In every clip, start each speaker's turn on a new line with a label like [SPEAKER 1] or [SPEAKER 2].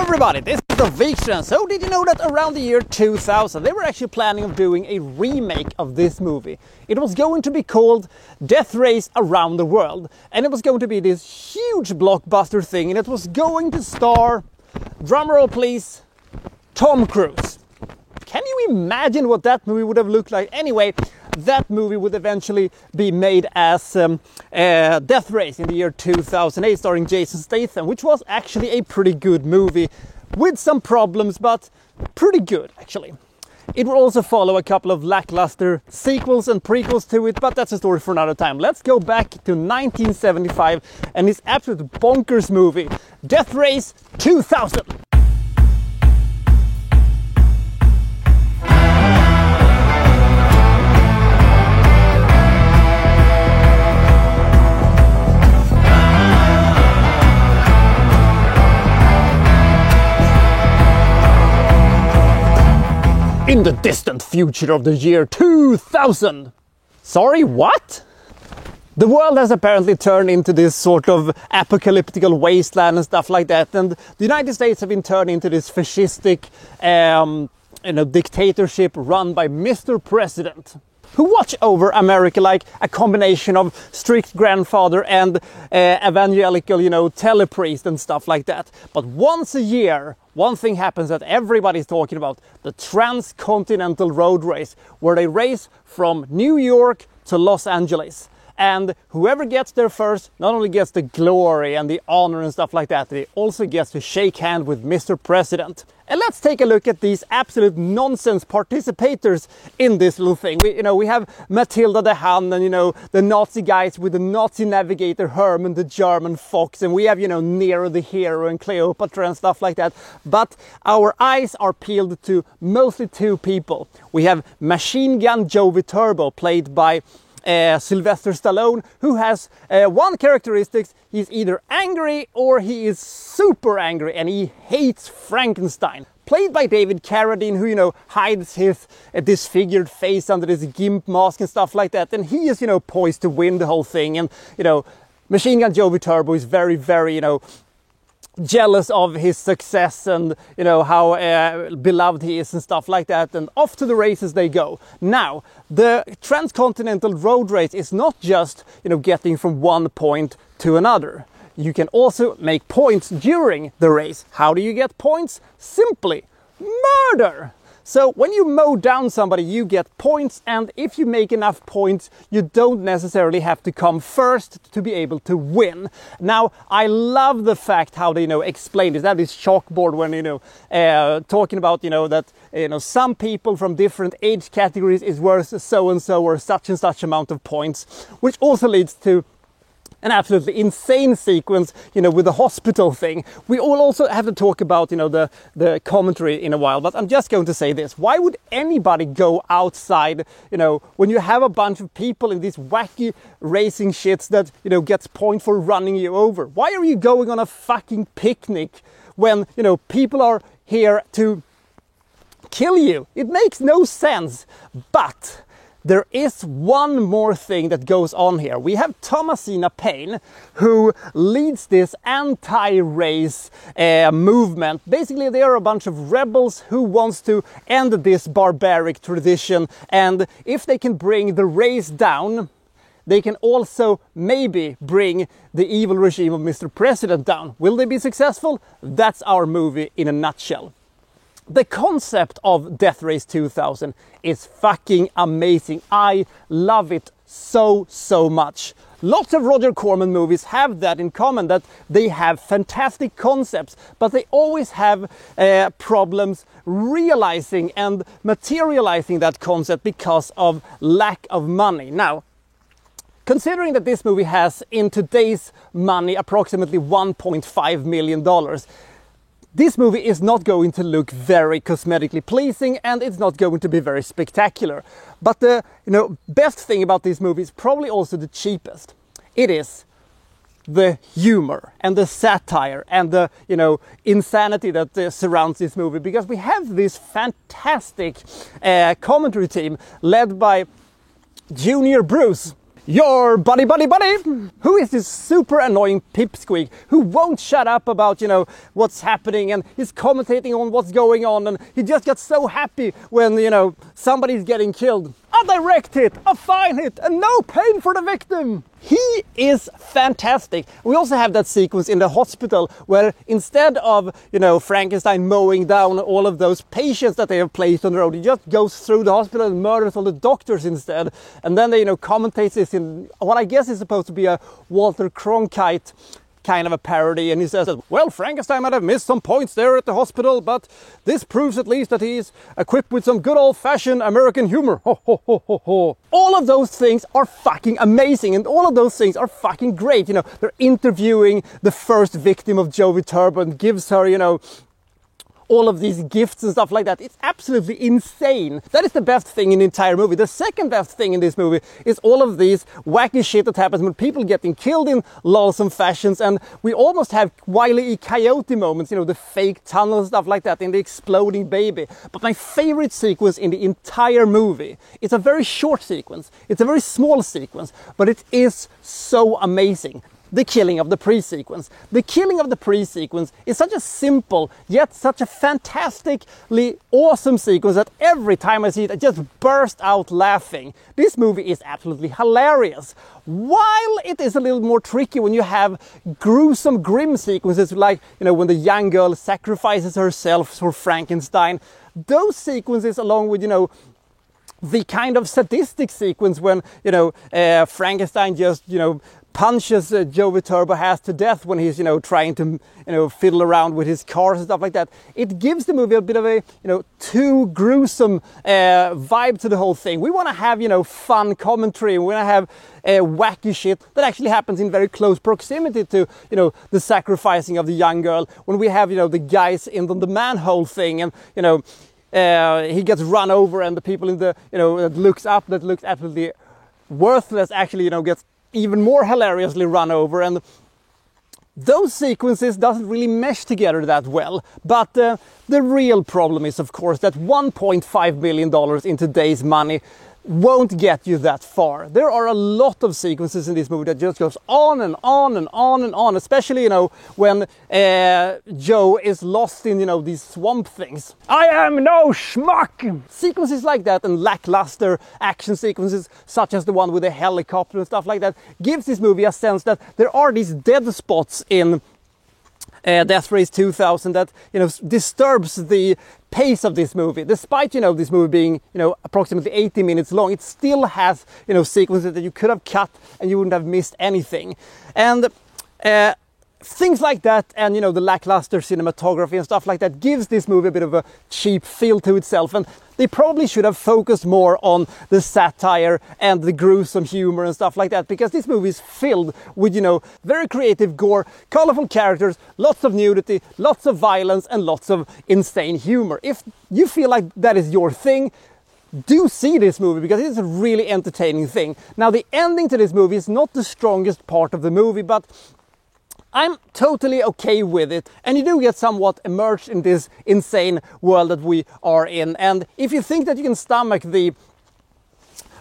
[SPEAKER 1] everybody, this is the Wikström. So did you know that around the year 2000 they were actually planning of doing a remake of this movie? It was going to be called Death Race Around the World, and it was going to be this huge blockbuster thing, and it was going to star, drumroll please, Tom Cruise. Can you imagine what that movie would have looked like? Anyway, that movie would eventually be made as Death Race in the year 2008, starring Jason Statham, which was actually a pretty good movie with some problems, but pretty good actually. It will also follow a couple of lackluster sequels and prequels to it, but that's a story for another time. Let's go back to 1975 and this absolute bonkers movie, Death Race 2000. In the distant future of the year 2000. Sorry, what? The world has apparently turned into this sort of apocalyptic wasteland and stuff like that, and the United States have been turned into this fascistic dictatorship run by Mr. President, who watch over America like a combination of strict grandfather and evangelical, telepriest and stuff like that. But once a year, one thing happens that everybody's talking about, the Transcontinental Road Race, where they race from New York to Los Angeles. And whoever gets there first not only gets the glory and the honor and stuff like that, they also gets to shake hand with Mr. President. And let's take a look at these absolute nonsense participators in this little thing. We have Matilda the Hun and, the Nazi guys with the Nazi navigator Herman the German fox. And we have, Nero the hero and Cleopatra and stuff like that. But our eyes are peeled to mostly two people. We have Machine Gun Joe Viterbo, played by Sylvester Stallone, who has one characteristic: he's either angry or he is super angry and he hates Frankenstein. Played by David Carradine, who, hides his disfigured face under this gimp mask and stuff like that. And he is, poised to win the whole thing. And, Machine Gun Joe Viterbo is very, very, jealous of his success and how beloved he is and stuff like that, and off to the races they go. Now, the Transcontinental Road Race is not just getting from one point to another. You can also make points during the race. How do you get points? Simply murder. So when you mow down somebody, you get points, and if you make enough points, you don't necessarily have to come first to be able to win. Now, I love the fact how they explain this. They have this chalkboard when talking about that some people from different age categories is worth so and so or such and such amount of points, which also leads to an absolutely insane sequence, with the hospital thing. We all also have to talk about, the commentary in a while, but I'm just going to say this. Why would anybody go outside, when you have a bunch of people in these wacky racing shits that, gets points for running you over? Why are you going on a fucking picnic when, people are here to kill you? It makes no sense. But there is one more thing that goes on here. We have Thomasina Paine, who leads this anti-race movement. Basically, they are a bunch of rebels who wants to end this barbaric tradition. And if they can bring the race down, they can also maybe bring the evil regime of Mr. President down. Will they be successful? That's our movie in a nutshell. The concept of Death Race 2000 is fucking amazing. I love it so much. Lots of Roger Corman movies have that in common, that they have fantastic concepts, but they always have problems realizing and materializing that concept because of lack of money. Now, considering that this movie has, in today's money, approximately $1.5 million, this movie is not going to look very cosmetically pleasing, and it's not going to be very spectacular. But the best thing about this movie is probably also the cheapest. It is the humor and the satire and the insanity that surrounds this movie, because we have this fantastic commentary team led by Junior Bruce. your buddy, who is this super annoying pipsqueak who won't shut up about, you know, what's happening, and he's commentating on what's going on, and he just gets so happy when, you know, somebody's getting killed. A direct hit, a fine hit, and no pain for the victim. He is fantastic. We also have that sequence in the hospital where instead of, you know, Frankenstein mowing down all of those patients that they have placed on the road, he just goes through the hospital and murders all the doctors instead. And then they, you know, commentates this in what I guess is supposed to be a Walter Cronkite kind of a parody, and he says that, well, Frankenstein might have missed some points there at the hospital, but this proves at least that he's equipped with some good old-fashioned American humor. Ho, ho, ho, ho, ho. All of those things are fucking amazing, and all of those things are fucking great. You know, they're interviewing the first victim of Joe Viterbo and gives her, you know, all of these gifts and stuff like that. It's absolutely insane. That is the best thing in the entire movie. The second best thing in this movie is all of these wacky shit that happens when people getting killed in loathsome fashions, and we almost have Wile E. Coyote moments, you know, the fake tunnel and stuff like that in the exploding baby. But my favorite sequence in the entire movie, it's a very short sequence, it's a very small sequence, but it is so amazing. The killing of the pre-sequence. The killing of the pre-sequence is such a simple, yet such a fantastically awesome sequence that every time I see it, I just burst out laughing. This movie is absolutely hilarious. While it is a little more tricky when you have gruesome, grim sequences like, you know, when the young girl sacrifices herself for Frankenstein. Those sequences, along with, you know, the kind of sadistic sequence when, you know, Frankenstein just, you know, punches Joe Viterbo has to death when he's, you know, trying to, you know, fiddle around with his cars and stuff like that. It gives the movie a bit of a, you know, too gruesome vibe to the whole thing. We want to have, you know, fun commentary. We want to have wacky shit that actually happens in very close proximity to, you know, the sacrificing of the young girl. When we have, you know, the guys in the manhole thing, and, you know, he gets run over, and the people in the, you know, that looks absolutely worthless actually, you know, gets even more hilariously run over, and those sequences doesn't really mesh together that well. But the real problem is, of course, that $1.5 million in today's money won't get you that far. There are a lot of sequences in this movie that just goes on and on and on and on, especially, you know, when Joe is lost in, you know, these swamp things. I am no schmuck! Sequences like that and lackluster action sequences, such as the one with the helicopter and stuff like that, gives this movie a sense that there are these dead spots in Death Race 2000 that, you know, disturbs the pace of this movie. Despite, you know, this movie being, you know, approximately 80 minutes long, it still has, you know, sequences that you could have cut and you wouldn't have missed anything. And things like that, and, you know, the lackluster cinematography and stuff like that gives this movie a bit of a cheap feel to itself, and they probably should have focused more on the satire and the gruesome humor and stuff like that, because this movie is filled with, you know, very creative gore, colorful characters, lots of nudity, lots of violence, and lots of insane humor. If you feel like that is your thing, do see this movie, because it's a really entertaining thing. Now, the ending to this movie is not the strongest part of the movie, but I'm totally okay with it, and you do get somewhat immersed in this insane world that we are in. And if you think that you can stomach the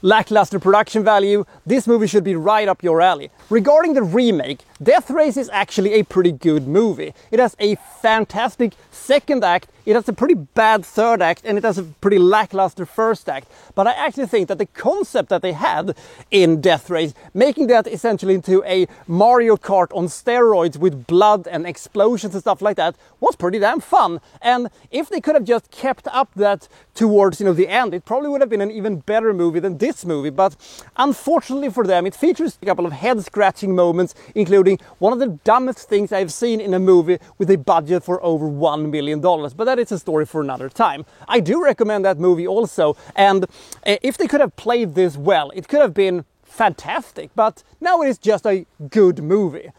[SPEAKER 1] lackluster production value, this movie should be right up your alley. Regarding the remake, Death Race is actually a pretty good movie. It has a fantastic second act, it has a pretty bad third act, and it has a pretty lackluster first act. But I actually think that the concept that they had in Death Race, making that essentially into a Mario Kart on steroids with blood and explosions and stuff like that, was pretty damn fun. And if they could have just kept up that towards, you know, the end, it probably would have been an even better movie than this movie. But unfortunately for them, it features a couple of head-scratching moments, including one of the dumbest things I've seen in a movie with a budget for over $1 million. But that is a story for another time. I do recommend that movie also, and if they could have played this well, it could have been fantastic, but now it is just a good movie.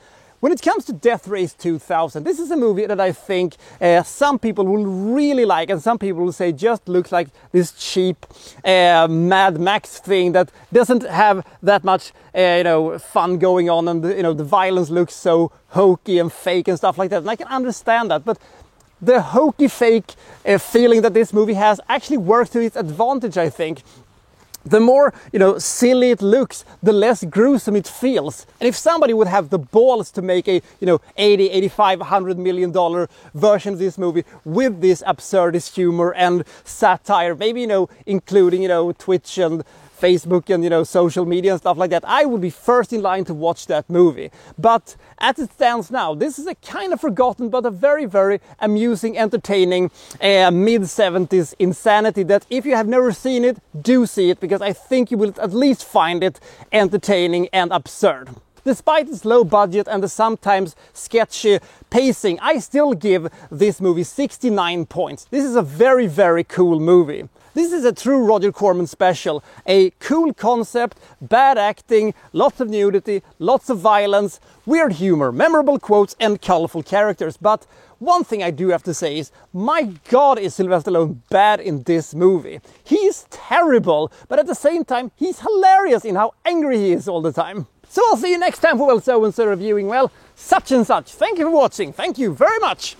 [SPEAKER 1] When it comes to Death Race 2000, this is a movie that I think some people will really like, and some people will say just looks like this cheap Mad Max thing that doesn't have that much you know, fun going on, and you know, the violence looks so hokey and fake and stuff like that. And I can understand that, but the hokey fake feeling that this movie has actually works to its advantage, I think. the more, you know, silly it looks, the less gruesome it feels. And if somebody would have the balls to make a, you know, 80, 85, $100 million version of this movie with this absurdist humor and satire, maybe, you know, including, you know, Twitch and Facebook and, you know, social media and stuff like that, I would be first in line to watch that movie. But as it stands now, this is a kind of forgotten but a very, very amusing, entertaining mid-70s insanity that if you have never seen it, do see it, because I think you will at least find it entertaining and absurd. Despite its low budget and the sometimes sketchy pacing, I still give this movie 69 points. This is a very, very cool movie. This is a true Roger Corman special. A cool concept, bad acting, lots of nudity, lots of violence, weird humor, memorable quotes and colorful characters. But one thing I do have to say is, my God, is Sylvester Stallone bad in this movie. He's terrible, but at the same time, he's hilarious in how angry he is all the time. So I'll see you next time for Well So and So reviewing, well, such and such. Thank you for watching. Thank you very much.